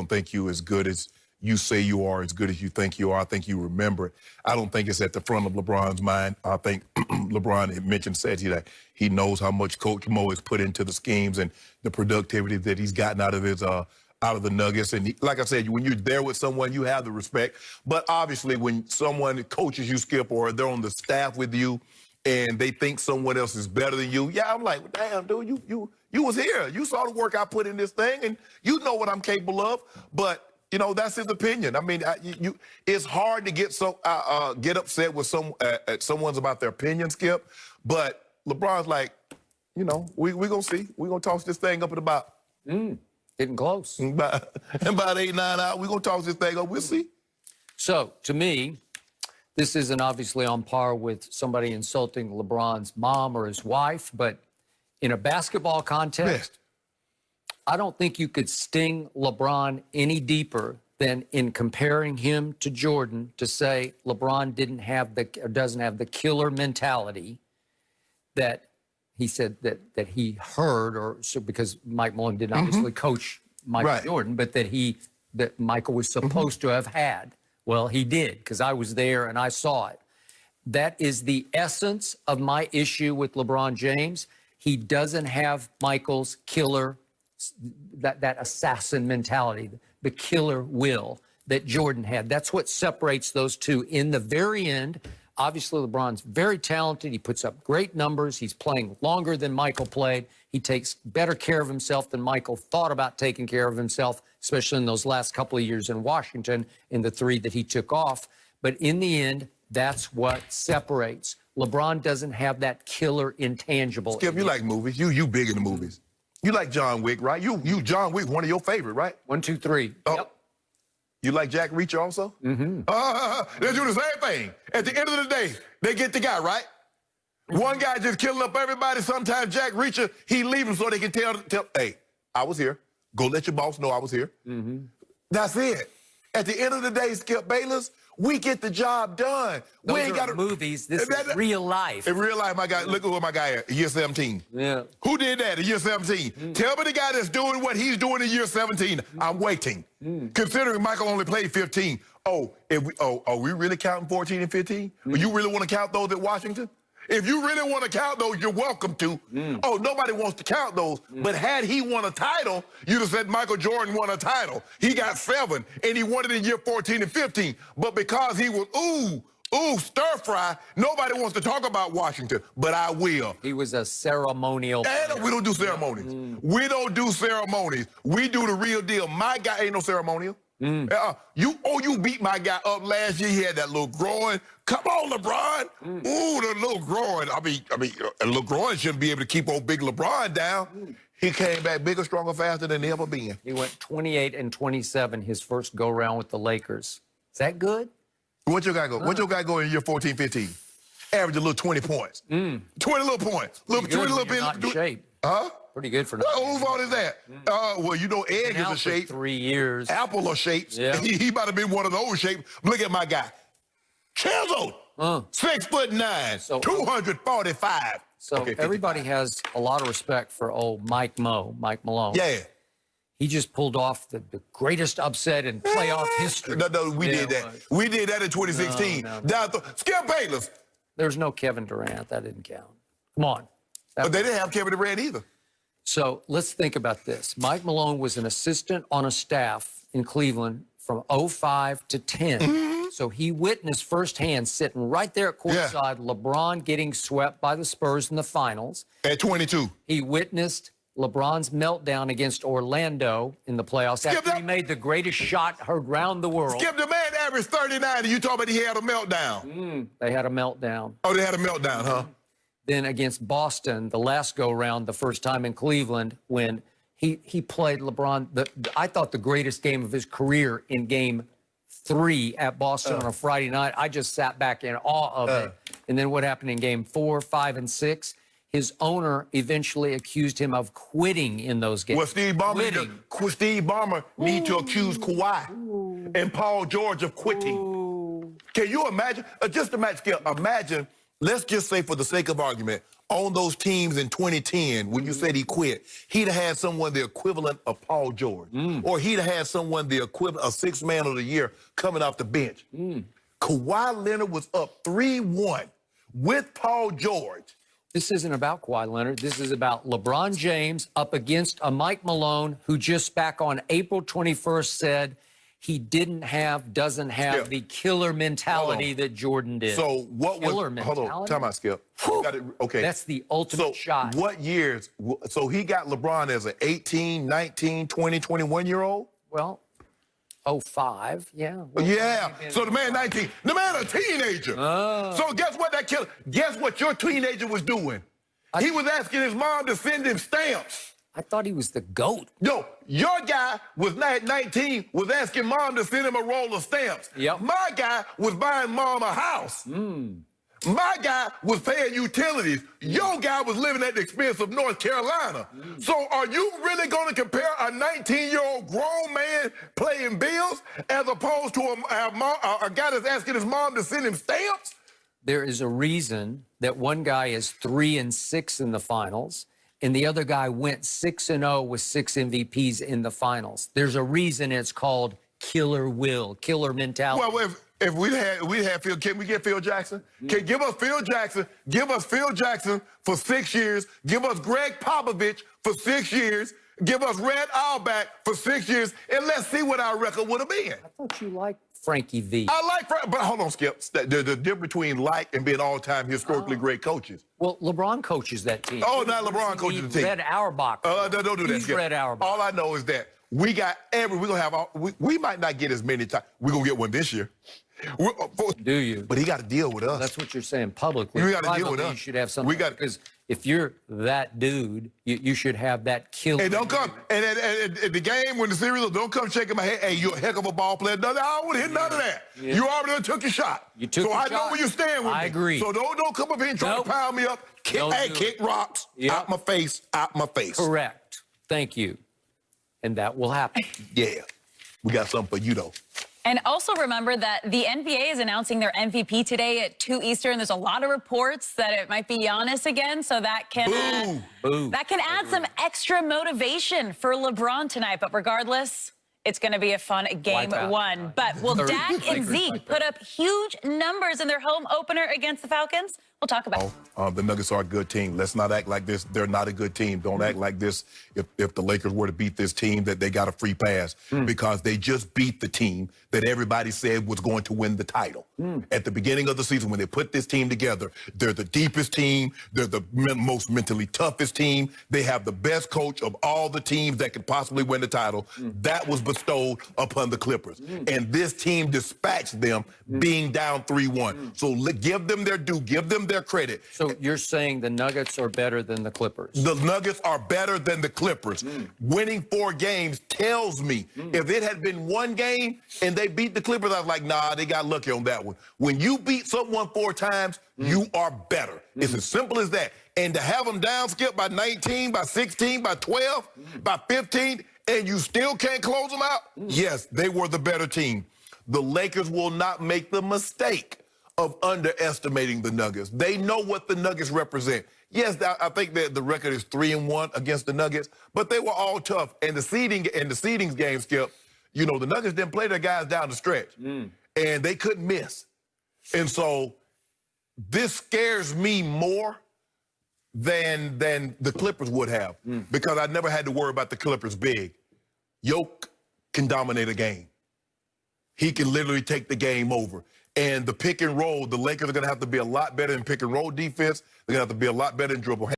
don't think you as good as you say you are, as good as you think you are. I think you remember it. I don't think it's at the front of LeBron's mind. I think LeBron had mentioned, said that he knows how much Coach Mo has put into the schemes and the productivity that he's gotten out of his out of the Nuggets. And like I said, when you're there with someone, you have the respect. But obviously, when someone coaches you, Skip, or they're on the staff with you, and they think someone else is better than you, yeah, I'm like, damn, dude, you was here. You saw the work I put in this thing, and you know what I'm capable of. But you know, that's his opinion. I mean, it's hard to get get upset with someone's about their opinion, Skip. But LeBron's like, you know, we gonna see. We gonna toss this thing up at about getting close. About 8, 9 hours. We gonna toss this thing up. We'll see. So to me, this isn't obviously on par with somebody insulting LeBron's mom or his wife, but in a basketball context, I don't think you could sting LeBron any deeper than in comparing him to Jordan to say LeBron doesn't have the killer mentality that he said that he heard, or so, because Mike Malone didn't obviously coach Michael Jordan, but that Michael was supposed to have had. Well, he did, because I was there and I saw it. That is the essence of my issue with LeBron James. He doesn't have Michael's killer, that assassin mentality, the killer will that Jordan had. That's what separates those two. In the very end, obviously LeBron's very talented. He puts up great numbers. He's playing longer than Michael played. He takes better care of himself than Michael thought about taking care of himself, especially in those last couple of years in Washington, in the 3 that he took off. But in the end, that's what separates. LeBron doesn't have that killer intangible. Skip, you like movies. You big in the movies. You like John Wick, right? You John Wick, one of your favorite, right? 1, 2, 3. Oh. Yep. You like Jack Reacher also? Mm-hmm. They do the same thing. At the end of the day, they get the guy, right? One guy just killing up everybody. Sometimes Jack Reacher, he leave him so they can tell, hey, I was here. Go let your boss know I was here. That's it. At the end of the day, Skip Bayless, we get the job done. Those we ain't got movies. This is real life. In real life, my guy, look at who my guy is, year 17. Yeah. Who did that in year 17? Tell me the guy that's doing what he's doing in year 17. I'm waiting. Considering Michael only played 15. Are we really counting 14 and 15? You really want to count those at Washington? If you really want to count those, you're welcome to. Oh, nobody wants to count those. But had he won a title, you'd have said Michael Jordan won a title. He got 7, and he won it in year 14 and 15. But because he was, stir fry, nobody wants to talk about Washington, but I will. He was a ceremonial player. And we don't do ceremonies. We don't do ceremonies. We do the real deal. My guy ain't no ceremonial. You beat my guy up last year. He had that little groin. Come on, LeBron. The little groin. I mean, a little groin shouldn't be able to keep old big LeBron down. He came back bigger, stronger, faster than he ever been. He went 28 and 27 his first go-round with the Lakers. Is that good? What your guy go? What your guy go in year 14, 15? Average a little 20 points. 20 little points. 20 little bit. Not in shape. Huh? Pretty good for now. Whose fault is that? Well, you know, Egg is a shape. 3 years. Apple are shapes. Yeah. He might have been one of those shapes. Look at my guy. Chiseled. 6'9", So, 245. So okay, everybody has a lot of respect for old Mike Malone. Yeah. He just pulled off the greatest upset in playoff history. No, we did that. We did that in 2016. Skip Bayless. There's no Kevin Durant. That didn't count. Come on. But they didn't have Kevin Durant either. So let's think about this. Mike Malone was an assistant on a staff in Cleveland from 05 to 10. So he witnessed firsthand, sitting right there at courtside, LeBron getting swept by the Spurs in the finals. At 22. He witnessed LeBron's meltdown against Orlando in the playoffs after he made the greatest shot heard around the world. Skip, the man averaged 39, and you talking about he had a meltdown. They had a meltdown. Oh, they had a meltdown, huh? Then against Boston, the last go-round, the first time in Cleveland, when he played LeBron, I thought the greatest game of his career in Game 3 at Boston on a Friday night. I just sat back in awe of it. And then what happened in Game 4, 5, and 6? His owner eventually accused him of quitting in those games. Well, Steve Ballmer need to accuse Kawhi and Paul George of quitting. Can you imagine? Just imagine let's just say for the sake of argument, on those teams in 2010, when you said he quit, he'd have had someone the equivalent of Paul George. Or he'd have had someone the equivalent of sixth man of the year coming off the bench. Kawhi Leonard was up 3-1 with Paul George. This isn't about Kawhi Leonard. This is about LeBron James up against a Mike Malone who just back on April 21st said he doesn't have the killer mentality that Jordan did. So what killer was, mentality? hold on, time out, Skip. Okay. That's the ultimate shot. What years, so he got LeBron as an 18, 19, 20, 21-year-old? Well, 05, yeah. Well, yeah, so the man 19, the man a teenager. So guess what guess what your teenager was doing? He was asking his mom to send him stamps. I thought he was the GOAT. Yo, your guy was 19, was asking mom to send him a roll of stamps. Yep. My guy was buying mom a house. My guy was paying utilities. Your guy was living at the expense of North Carolina. So are you really going to compare a 19-year-old grown man paying bills as opposed to a guy that's asking his mom to send him stamps? There is a reason that one guy is 3-6 in the finals, and the other guy went 6-0 with 6 MVPs in the finals. There's a reason it's called killer will, killer mentality. Well, if we had Phil, can we get Phil Jackson? Can give us Phil Jackson? Give us Phil Jackson for 6 years. Give us Greg Popovich for 6 years. Give us Red Auerbach for 6 years, and let's see what our record would have been. I thought you liked Frankie V. I like Frank, but hold on, Skip. The difference between like and being all-time historically great coaches. Well, LeBron coaches that team. Oh, now LeBron coaches the team. Red Auerbach. Don't do that, He's Skip. Red Auerbach. All I know is that we might not get as many times. We're going to get one this year. Do you? But he got to deal with us. That's what you're saying publicly. We got to deal with us. You should have something. Because if you're that dude, you should have that killer. Hey, don't come. And at the game, when the series, don't come shaking my head. Hey, you're a heck of a ball player. No, I don't want to hit none of that. Yeah. You already took your shot. You took your shot. shot. I know where you stand with me. I agree. So don't come up here and try to pile me up. Kick rocks out my face, out my face. Correct. Thank you. And that will happen. Yeah. We got something for you, though. And also remember that the NBA is announcing their MVP today at 2 Eastern. There's a lot of reports that it might be Giannis again, so that can add some extra motivation for LeBron tonight. But regardless, it's going to be a fun game one. But will Dak and Zeke put up huge numbers in their home opener against the Falcons? We'll talk about it. The Nuggets are a good team. Let's not act like this. They're not a good team. Don't act like this. If the Lakers were to beat this team, that they got a free pass because they just beat the team that everybody said was going to win the title. At the beginning of the season, when they put this team together, they're the deepest team. They're the most mentally toughest team. They have the best coach of all the teams that could possibly win the title. That was bestowed upon the Clippers. And this team dispatched them being down 3-1. So give them their due. Give them their credit. So you're saying the Nuggets are better than the Clippers? The Nuggets are better than the Clippers. Winning 4 games tells me if it had been 1 game and they beat the Clippers, I was like, nah, they got lucky on that one. When you beat someone 4 times, you are better. It's as simple as that. And to have them down, Skip, by 19, by 16, by 12, by 15, and you still can't close them out, yes, they were the better team. The Lakers will not make the mistake of underestimating the Nuggets. They know what the Nuggets represent. Yes, I think that the record is 3-1 against the Nuggets, but they were all tough. And the seedings game, Skip, you know, the Nuggets didn't play their guys down the stretch, and they couldn't miss. And so this scares me more than the Clippers would have because I never had to worry about the Clippers big. Yoke can dominate a game. He can literally take the game over. And the pick and roll, the Lakers are going to have to be a lot better in pick and roll defense. They're going to have to be a lot better in dribble.